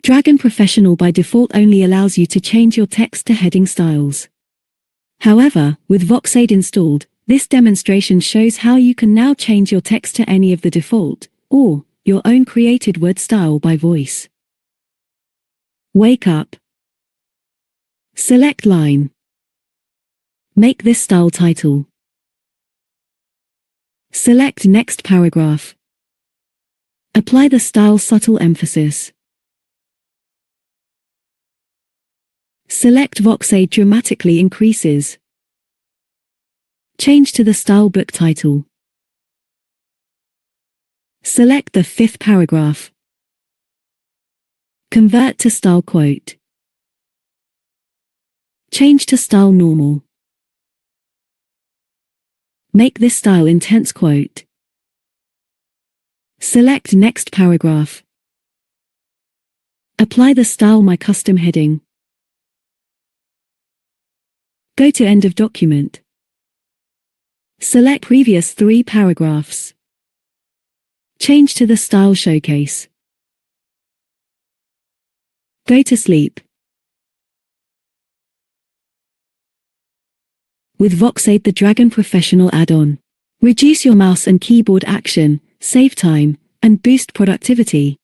Dragon Professional by default only allows you to change your text to heading styles. However, with VoxAid installed, this demonstration shows how you can now change your text to any of the default, or your own created word style by voice. Wake up. Select line. Make this style title. Select next paragraph. Apply the style subtle emphasis. Select VoxAid dramatically increases. Change to the style book title. Select the fifth paragraph. Convert to style quote. Change to style normal. Make this style intense quote. Select next paragraph. Apply the style my custom heading. Go to end of document. Select previous 3 paragraphs. Change to the style showcase. Go to sleep. With VoxAid the Dragon Professional add-on. Reduce your mouse and keyboard action, save time, and boost productivity.